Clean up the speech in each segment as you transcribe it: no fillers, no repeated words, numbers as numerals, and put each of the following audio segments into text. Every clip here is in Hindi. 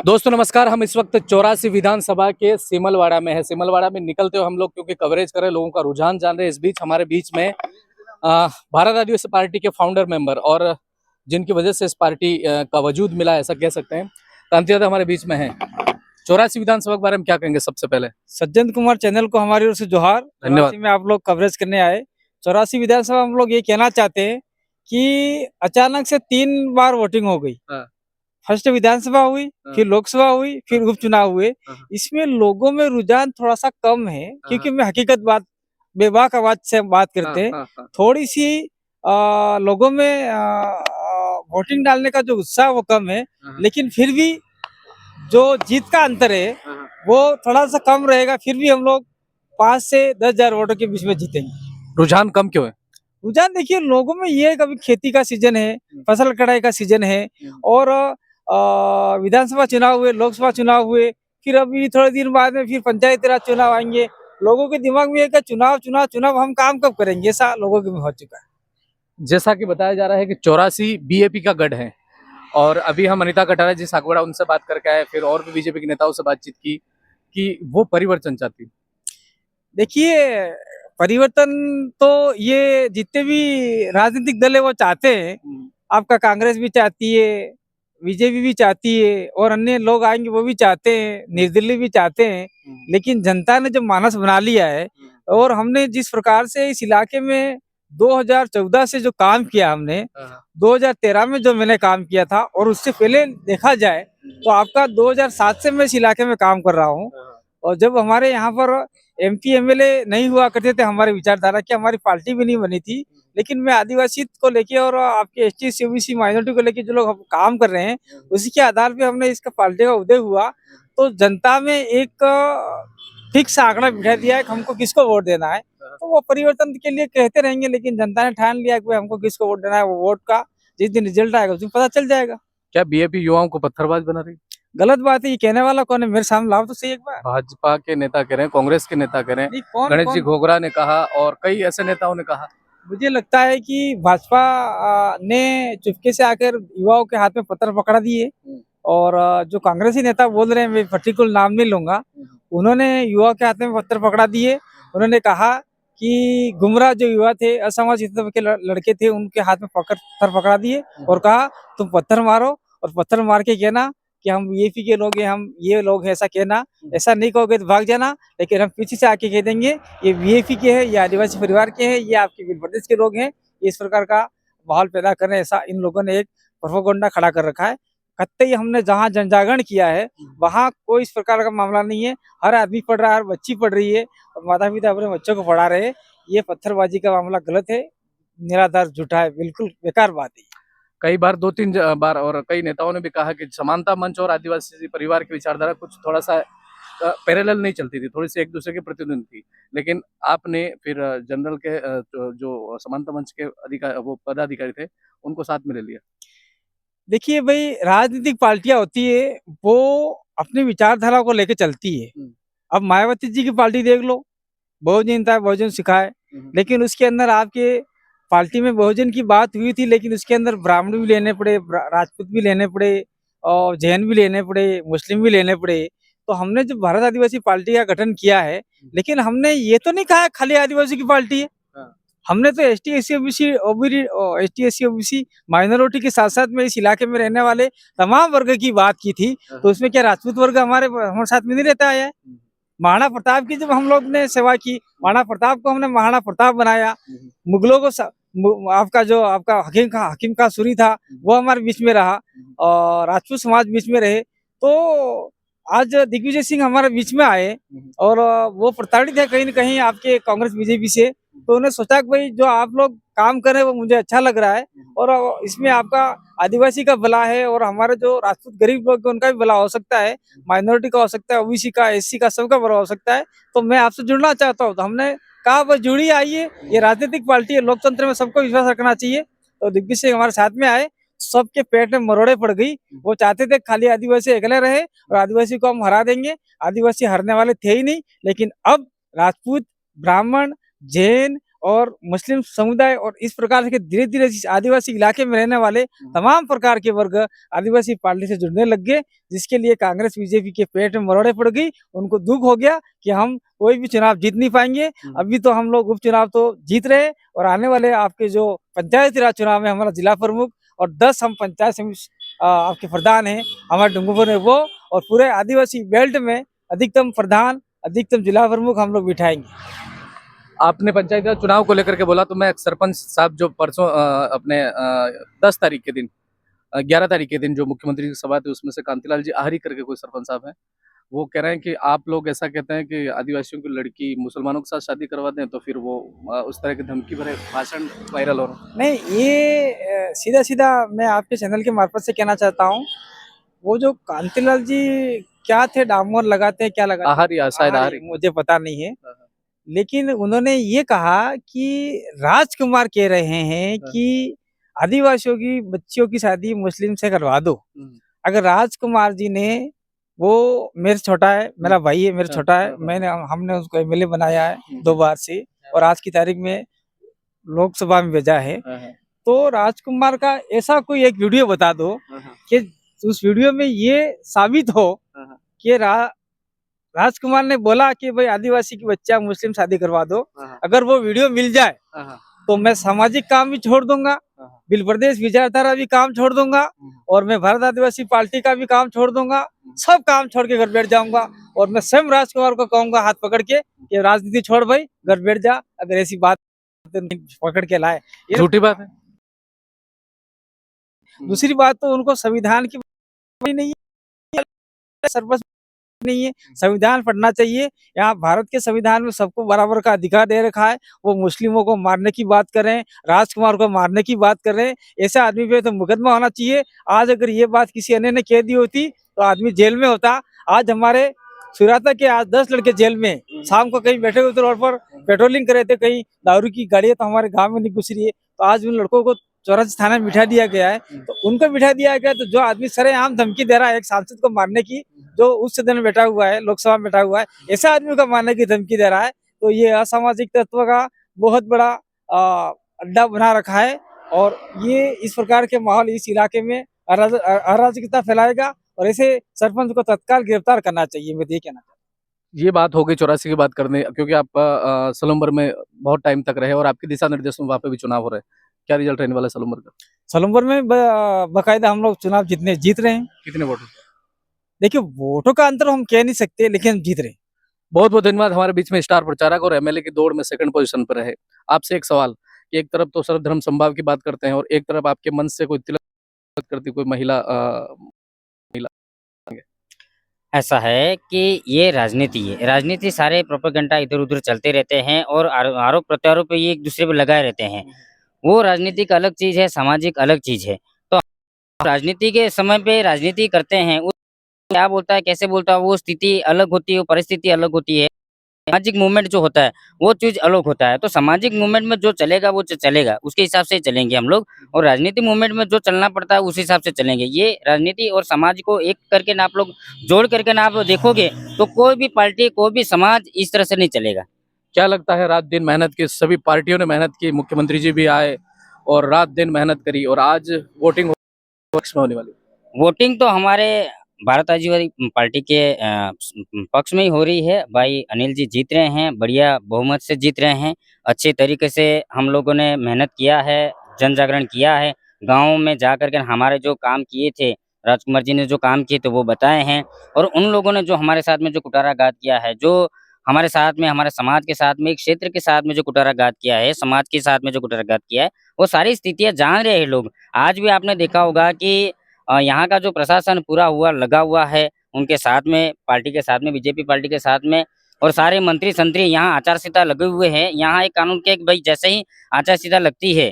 दोस्तों नमस्कार। हम इस वक्त 84 विधानसभा के सिमलवाड़ा में है। सिमलवाड़ा में निकलते हुए हम लोग क्योंकि कवरेज कर रहे हैं, लोगों का रुझान जान रहे हैं। इस बीच हमारे बीच में भारत आदिवासी पार्टी के फाउंडर मेंबर और जिनकी वजह से इस पार्टी का वजूद मिला, ऐसा कह सकते हैं, क्रांति यादव हमारे बीच में है। 84 विधानसभा के बारे में क्या कहेंगे? सबसे पहले सज्जन कुमार चैनल को हमारी ओर से जोहार। धन्यवाद। 84 में आप लोग कवरेज करने आए। 84 विधानसभा हम लोग ये कहना चाहते हैं कि अचानक से 3 बार वोटिंग हो गई। हाँ। फर्स्ट विधानसभा हुई, हाँ। फिर लोकसभा हुई, फिर उपचुनाव हुए। हाँ। इसमें लोगों में रुझान थोड़ा सा कम है, हाँ। क्योंकि मैं हकीकत बात बेबाक आवाज से बात करते हैं। हाँ। थोड़ी सी लोगों में वोटिंग डालने का जो उत्साह वो कम है, लेकिन फिर भी जो जीत का अंतर है वो थोड़ा सा कम रहेगा। फिर भी हम लोग 5 से 10 हजार वोटों के बीच में जीतेंगे। रुझान कम क्यों है? रुझान देखिए लोगों में ये है, कभी खेती का सीजन है, फसल कटाई का सीजन है, और विधानसभा चुनाव हुए, लोकसभा चुनाव हुए, फिर अभी थोड़े दिन बाद में फिर पंचायती राज चुनाव आएंगे। लोगों के दिमाग में ये कि चुनाव चुनाव चुनाव, हम काम कब करेंगे, ऐसा लोगों के में हो चुका है। जैसा कि बताया जा रहा है कि 84 बीएपी का गढ़ है, और अभी हम अनीता कटारा जी सागवाड़ा उनसे बात करके आए, फिर और भी बीजेपी के नेताओं से बातचीत की कि वो परिवर्तन चाहती। देखिए परिवर्तन तो ये जितने भी राजनीतिक दल है वो चाहते हैं। आपका कांग्रेस भी चाहती है, बीजेपी भी चाहती है, और अन्य लोग आएंगे वो भी चाहते हैं, निर्दलीय भी चाहते हैं। लेकिन जनता ने जो मानस बना लिया है, और हमने जिस प्रकार से इस इलाके में 2014 से जो काम किया हमने, 2013 में जो मैंने काम किया था, और उससे पहले देखा जाए तो आपका 2007 से मैं इस इलाके में काम कर रहा हूँ। और जब हमारे यहाँ पर एमपी एमएलए नहीं हुआ करते थे, हमारी विचारधारा की हमारी पार्टी भी नहीं बनी थी, लेकिन मैं आदिवासी को लेके और आपके एसटी एससी ओबीसी माइनॉरिटी को लेके जो लोग काम कर रहे हैं, उसी के आधार पे हमने इसका पार्टी का उदय हुआ। तो जनता में एक फिक्स आंकड़ा बिठा दिया है कि हमको किसको वोट देना है। तो वो परिवर्तन के लिए कहते रहेंगे, लेकिन जनता ने ठान लिया कि भाई हमको किसको वोट देना है। वो वोट का जिस दिन रिजल्ट आएगा उस दिन पता चल जाएगा। क्या बीएपी युवाओं को पत्थरबाज बना रही? गलत बात है, ये कहने वाला कौन है? मेरे सामने लाओ तो सही एक बार। भाजपा के नेता कह रहे हैं, कांग्रेस के नेता कह रहे हैं, नहीं, कौन गणेश जी कौन घोगरा ने कहा और कई ऐसे नेताओं ने कहा। मुझे लगता है कि भाजपा ने चुपके से आकर युवाओं के हाथ में पत्थर पकड़ा दिए। और जो कांग्रेसी नेता बोल रहे हैं, मैं पर्टिकुलर नाम नहीं लूंगा, उन्होंने युवा के हाथ में पत्थर पकड़ा दिए। उन्होंने कहा कि गुमराह जो युवा थे, असामाजिक तबके के लड़के थे, उनके हाथ में पत्थर पकड़ा दिए और कहा तुम पत्थर मारो, और पत्थर मार के कहना कि हम बीएपी के लोग हैं, हम ये लोग हैं, ऐसा कहना। ऐसा नहीं कहोगे तो भाग जाना, लेकिन हम पीछे से आके कह देंगे ये बीएपी के हैं, ये आदिवासी परिवार के हैं, ये आपके बिल प्रदेश के लोग हैं। इस प्रकार का माहौल पैदा कर रहे हैं। ऐसा इन लोगों ने एक प्रोपेगेंडा खड़ा कर रखा है। कतई हमने जहाँ जनजागरण किया है वहाँ कोई इस प्रकार का मामला नहीं है। हर आदमी पढ़ रहा है, हर बच्ची पढ़ रही है, और माता पिता अपने बच्चों को पढ़ा रहे हैं। ये पत्थरबाजी का मामला गलत है, निराधार झूठा है, बिल्कुल बेकार बात है। कई बार 2-3 बार और कई नेताओं ने भी कहा कि समानता मंच और आदिवासी परिवार की विचारधारा कुछ थोड़ा सा पैरेलल नहीं चलती थी, थोड़ी सी एक दूसरे के प्रतिद्वंद थी। लेकिन आपने फिर जनरल के जो समानता मंच के अधिकार वो पदाधिकारी थे, उनको साथ में ले लिया। देखिए भाई, राजनीतिक पार्टियां होती है, वो अपनी विचारधारा को लेकर चलती है। अब मायावती जी की पार्टी देख लो, बहुजन था बहुजन सिखाए, लेकिन उसके अंदर आपके पार्टी में बहुजन की बात हुई थी, लेकिन उसके अंदर ब्राह्मण भी लेने पड़े, राजपूत भी लेने पड़े, और जैन भी लेने पड़े, मुस्लिम भी लेने पड़े। तो हमने जो भारत आदिवासी पार्टी का गठन किया है, लेकिन हमने ये तो नहीं कहा खाली आदिवासी की पार्टी है। हमने तो S T S C OBC minority के साथ साथ में इस इलाके में रहने वाले तमाम वर्ग की बात की थी। तो उसमें क्या राजपूत वर्ग हमारे साथ में नहीं रहता है? महाराणा प्रताप की जब हम लोग ने सेवा की, महाराणा प्रताप को हमने महाराणा प्रताप बनाया। मुगलों को आपका हकीम का सुरी था, वो हमारे बीच में रहा, और राजपूत समाज बीच में रहे। तो आज दिग्विजय सिंह हमारे बीच में आए, और वो प्रताड़ित है कहीं न कहीं आपके कांग्रेस बीजेपी से। तो उन्होंने सोचा कि भाई जो आप लोग काम कर रहे हैं वो मुझे अच्छा लग रहा है, और इसमें आपका आदिवासी का भला है, और हमारे जो राजपूत गरीब लोग हैं उनका भी भला हो सकता है, माइनॉरिटी का हो सकता है, ओबीसी का, एससी का, सबका भला हो सकता है। तो मैं आपसे जुड़ना चाहता हूँ। तो हमने कहा बस जुड़ी आइए, ये राजनीतिक पार्टी है, लोकतंत्र में सबको विश्वास रखना चाहिए। तो दिग्विजय सिंह हमारे साथ में आए, सबके पेट में मरोड़े पड़ गई। वो चाहते थे खाली आदिवासी अकेले रहे और आदिवासी को हम हरा देंगे। आदिवासी हारने वाले थे ही नहीं, लेकिन अब राजपूत, ब्राह्मण, जैन और मुस्लिम समुदाय और इस प्रकार के धीरे धीरे इस आदिवासी इलाके में रहने वाले तमाम प्रकार के वर्ग आदिवासी पार्टी से जुड़ने लग गए, जिसके लिए कांग्रेस बीजेपी के पेट में मरोड़े पड़ गई। उनको दुख हो गया कि हम कोई भी चुनाव जीत नहीं पाएंगे। अभी तो हम लोग उपचुनाव तो जीत रहे हैं और आने वाले आपके जो पंचायती राज चुनाव में हमारा जिला प्रमुख और 10 हम पंचायत समिति आपके प्रधान हैं हमारे डूंगरपुर में, वो और पूरे आदिवासी बेल्ट में अधिकतम प्रधान अधिकतम जिला प्रमुख हम लोग बिठाएंगे। आपने पंचायत राज चुनाव को लेकर के बोला, तो मैं सरपंच साहब जो परसों अपने 10 तारीख के दिन 11 तारीख के दिन जो मुख्यमंत्री की सभा थी, उसमें से कांतिलाल जी आहिरी करके कोई सरपंच साहब हैं, वो कह रहे हैं कि आप लोग ऐसा कहते हैं कि आदिवासियों की लड़की मुसलमानों के साथ शादी करवा दें, तो फिर वो उस तरह के धमकी भरे भाषण वायरल हो रहे हैं। नहीं, ये सीधा सीधा मैं आपके चैनल के मार्फत से कहना चाहता हूँ, वो जो कांतिलाल जी क्या थे, डामोर लगाते हैं क्या लगाते आहारी शायद हैं, आहारी। मुझे पता नहीं है, लेकिन उन्होंने ये कहा कि राजकुमार कह रहे हैं कि आदिवासियों की बच्चियों की शादी मुस्लिम से करवा दो। अगर राजकुमार जी ने, वो मेरे से छोटा है, मेरा भाई है, मेरे छोटा है, हमने उसको एमएलए बनाया है 2 बार से और आज की तारीख में लोकसभा में भेजा है। तो राजकुमार का ऐसा कोई एक वीडियो बता दो कि उस वीडियो में ये साबित हो कि राजकुमार ने बोला कि भाई आदिवासी की बच्चा मुस्लिम शादी करवा दो। अगर वो वीडियो मिल जाए तो मैं सामाजिक काम भी छोड़ दूंगा, बिल प्रदेश विचारधारा भी काम छोड़ दूंगा और मैं भारत आदिवासी पार्टी का भी काम छोड़ दूंगा, सब काम छोड़ के घर बैठ जाऊंगा और मैं स्वयं राजकुमार को कहूंगा हाथ पकड़ के कि राजनीति छोड़ भाई, घर बैठ जा, अगर ऐसी बात पकड़ के लाए। झूठी बात है। दूसरी बात तो उनको संविधान की नहीं है, सर्वस्व नहीं है, संविधान पढ़ना चाहिए। यहाँ भारत के संविधान में सबको बराबर का अधिकार दे रखा है। वो मुस्लिमों को मारने की बात कर रहे हैं, राजकुमार को मारने की बात कर रहे हैं, ऐसा आदमी पे तो मुकदमा होना चाहिए। आज अगर ये बात किसी अन्य ने कह दी होती तो आदमी जेल में होता। आज हमारे सुराता के आज 10 लड़के जेल में, शाम को कहीं बैठे हुए थे रोड पर पेट्रोलिंग कर रहे थे, कहीं दारू की गाड़ियां तो हमारे गाँव में नहीं घुस रही है, तो आज उन लड़कों को चौरासी थाना में बिठा दिया गया है। तो उनको बिठा दिया गया, तो जो आदमी सरेआम धमकी दे रहा है एक सांसद को मारने की, जो उस सदन में बैठा हुआ है, लोकसभा में बैठा हुआ है, ऐसा आदमी को मारने की धमकी दे रहा है, तो ये असामाजिक तत्व का बहुत बड़ा अड्डा बना रखा है और ये इस प्रकार के माहौल इस इलाके में अराजकता फैलाएगा और ऐसे सरपंच को तत्काल गिरफ्तार करना चाहिए। मैं ये कहना चाहता हूँ। ये बात हो गई 84 की बात करने, क्योंकि आप सलूम्बर में बहुत टाइम तक रहे और आपके दिशा निर्देश में वहाँ पे भी चुनाव हो रहे हैं। क्या रिजल्ट रहने वाला है सलूम्बर का? सलूम्बर में बाकायदा हम लोग चुनाव जीत रहे हैं। कितने वोट? देखिए, वोटों का अंतर हम कह नहीं सकते, लेकिन हम जीत रहे हैं। बहुत बहुत धन्यवाद। हमारे बीच में स्टार प्रचारक और एमएलए की दौड़ में सेकंड पोजीशन पर रहे। आपसे एक सवाल कि एक तरफ तो सर्वधर्म समभाव की बात करते हैं और एक तरफ आपके मन से कोई तिलक करती कोई महिला ऐसा है कि ये राजनीति है, राजनीति सारे प्रोपेगेंडा इधर उधर चलते रहते हैं और आरोप प्रत्यारोप पे ये एक दूसरे पे लगाए रहते हैं। वो राजनीतिक अलग चीज है, सामाजिक अलग चीज है। तो राजनीति के समय पे राजनीति करते हैं, वो क्या बोलता है कैसे बोलता है वो स्थिति अलग होती है, वो परिस्थिति अलग होती है। सामाजिक मूवमेंट जो होता है वो चीज अलग होता है। तो सामाजिक मूवमेंट में जो चलेगा वो चलेगा, उसके हिसाब से चलेंगे हम लोग, और राजनीतिक मूवमेंट में जो चलना पड़ता है उस हिसाब से चलेंगे। ये राजनीति और समाज को एक करके ना आप लोग जोड़ करके ना आप लोग देखोगे तो कोई भी पार्टी कोई भी समाज इस तरह से नहीं चलेगा। क्या लगता है? रात दिन मेहनत की, सभी पार्टियों ने मेहनत की, मुख्यमंत्री जी भी आए और रात दिन मेहनत करी और आज वोटिंग पक्ष में होने वाली। वोटिंग तो हमारे भारत आदिवासी पार्टी के पक्ष में ही हो रही है। भाई अनिल जी जीत रहे हैं, बढ़िया बहुमत से जीत रहे हैं। अच्छे तरीके से हम लोगों ने मेहनत किया है, जन जागरण किया है, गाँव में जा करके हमारे जो काम किए थे, राजकुमार जी ने जो काम किए थे वो बताए हैं। और उन लोगों ने जो हमारे साथ में जो कुटाराघात किया है, जो हमारे साथ में हमारे समाज के साथ में एक क्षेत्र के साथ में जो कुटाराघात किया है, समाज के साथ में जो कुटाराघात किया है, वो सारी स्थितियां जान रहे हैं लोग। आज भी आपने देखा होगा कि यहाँ का जो प्रशासन पूरा हुआ लगा हुआ है उनके साथ में, पार्टी के साथ में, बीजेपी पार्टी के साथ में, और सारे मंत्री संतरी यहाँ आचार संहिता लगे हुए हैं। यहाँ एक कानून के भाई जैसे ही आचार संहिता लगती है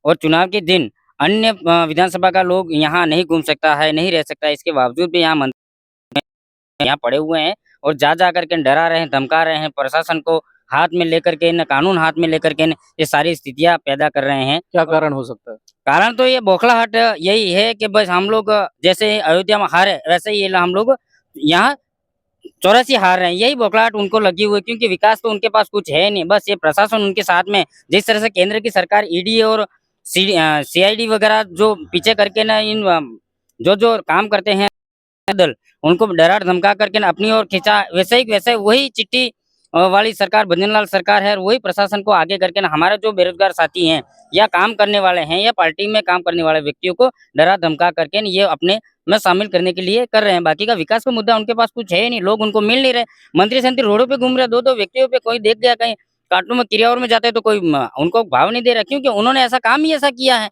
और चुनाव के दिन अन्य विधानसभा का लोग यहाँ नहीं घूम सकता है, नहीं रह सकता है, इसके बावजूद भी यहाँ मंत्री यहाँ पड़े हुए हैं और जा करके डरा रहे हैं, धमका रहे हैं, प्रशासन को हाथ में लेकर के न कानून हाथ में लेकर के ये सारी स्थितियां पैदा कर रहे हैं। क्या कारण हो सकता है? कारण तो ये बौखलाहट यही है कि बस हम लोग जैसे अयोध्या में हारे वैसे ही हम लोग यहाँ 84 हार रहे हैं, यही बौखलाहट उनको लगी हुई है, क्योंकि विकास तो उनके पास कुछ है नहीं। बस ये प्रशासन उनके साथ में, जिस तरह से केंद्र की सरकार ईडी और सीआईडी वगैरह जो पीछे करके ना इन जो जो काम करते हैं दल, उनको डरा धमका करके ना अपनी ओर खींचा, वैसे वही चिट्ठी वाली सरकार भजनलाल सरकार है, और वही प्रशासन को आगे करके ना हमारे जो बेरोजगार साथी हैं या काम करने वाले हैं या पार्टी में काम करने वाले व्यक्तियों को डरा धमका करके ना ये अपने में शामिल करने के लिए कर रहे हैं। बाकी का विकास का मुद्दा उनके पास कुछ है ही नहीं, लोग उनको मिल नहीं रहे। मंत्री संतरी रोडों पे घूम रहे, दो दो व्यक्तियों पे कोई देख गया, कहीं कार्टून में किरियावर में जाते हैं तो कोई उनको भाव नहीं दे रहा, क्योंकि उन्होंने ऐसा काम ही ऐसा किया है।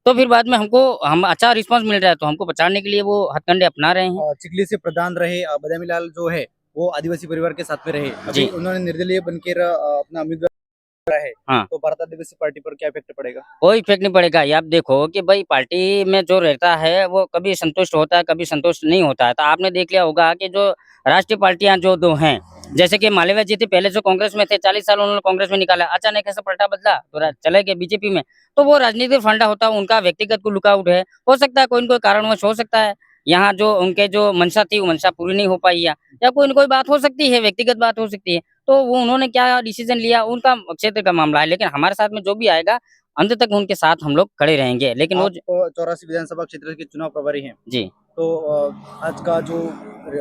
तो फिर बाद में हम अच्छा रिस्पांस मिल रहा है, तो हमको बचाने के लिए वो हथकंडे अपना रहे हैं। चिखली से प्रधान रहे बदामीलाल जो है वो आदिवासी परिवार के साथ में रहे, अभी जी। उन्होंने निर्दलीय बनकर अपना उम्मीदवार है। हाँ। तो भारत आदिवासी पार्टी पर क्या इफेक्ट पड़ेगा? कोई इफेक्ट नहीं पड़ेगा। ये आप देखो कि भाई पार्टी में जो रहता है वो कभी संतुष्ट होता है, कभी संतुष्ट नहीं होता है। तो आपने देख लिया होगा कि जो राष्ट्रीय पार्टियां जो दो हैं, जैसे कि मालवीय जी थे, पहले जो कांग्रेस में थे 40 साल उन्होंने कांग्रेस में निकाला, अचानक ऐसा पलटा बदला तो चले गए बीजेपी में। तो वो राजनीतिक फंडा होता है, उनका व्यक्तिगत को लुकआउट है, हो सकता है कोई न कोई कारणवश हो सकता है यहाँ जो उनके जो मंशा थी वो मंशा पूरी नहीं हो पाई, या कोई न कोई बात हो सकती है, व्यक्तिगत बात हो सकती है। तो वो उन्होंने क्या डिसीजन लिया उनका क्षेत्र का मामला है, लेकिन हमारे साथ में जो भी आएगा अंत तक उनके साथ हम लोग खड़े रहेंगे। लेकिन वो आप 84 विधानसभा क्षेत्र के चुनाव प्रभारी हैं, जी तो आज का जो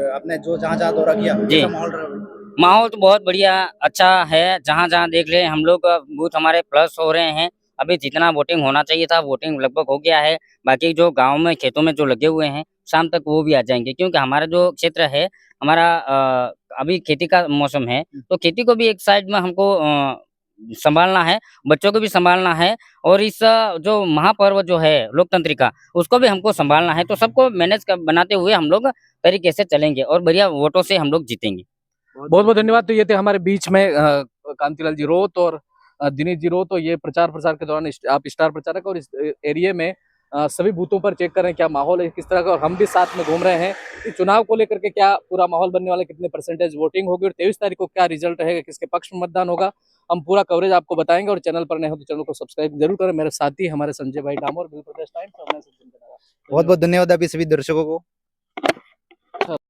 आपने जो जहाँ जहाँ दौरा किया जी। कैसा माहौल रहा? माहौल तो बहुत बढ़िया अच्छा है, जहाँ जहाँ देख ले हम लोग बूथ हमारे प्लस हो रहे हैं। अभी जितना वोटिंग होना चाहिए था वोटिंग लगभग हो गया है। बाकी जो गांव में खेतों में जो लगे हुए हैं शाम तक वो भी आ जाएंगे, क्योंकि हमारा जो क्षेत्र है हमारा अभी खेती का मौसम है, तो खेती को भी एक साइड में हमको संभालना है, बच्चों को भी संभालना है, और इस जो महापर्व जो है लोकतंत्र का उसको भी हमको संभालना है। तो सबको मैनेज बनाते हुए हम लोग तरीके से चलेंगे और बढ़िया वोटों से हम लोग जीतेंगे। बहुत बहुत धन्यवाद। तो ये थे हमारे बीच में कांतिलाल जी रोत और दिनेश जी रोत। तो ये प्रचार प्रसार के दौरान आप स्टार प्रचारक और इस एरिया में सभी बूथों पर चेक करें क्या माहौल है किस तरह का, और हम भी साथ में घूम रहे हैं कि चुनाव को लेकर के क्या पूरा माहौल बनने वाला, कितने परसेंटेज वोटिंग होगी और 23 तारीख को क्या रिजल्ट रहेगा, किसके पक्ष में मतदान होगा, हम पूरा कवरेज आपको बताएंगे। और चैनल पर नए हो तो चैनल को सब्सक्राइब जरूर करें। मेरे साथी हमारे संजय भाई डामोर, बिल प्रदेश टाइम्स। बहुत बहुत धन्यवाद आप सभी दर्शकों को।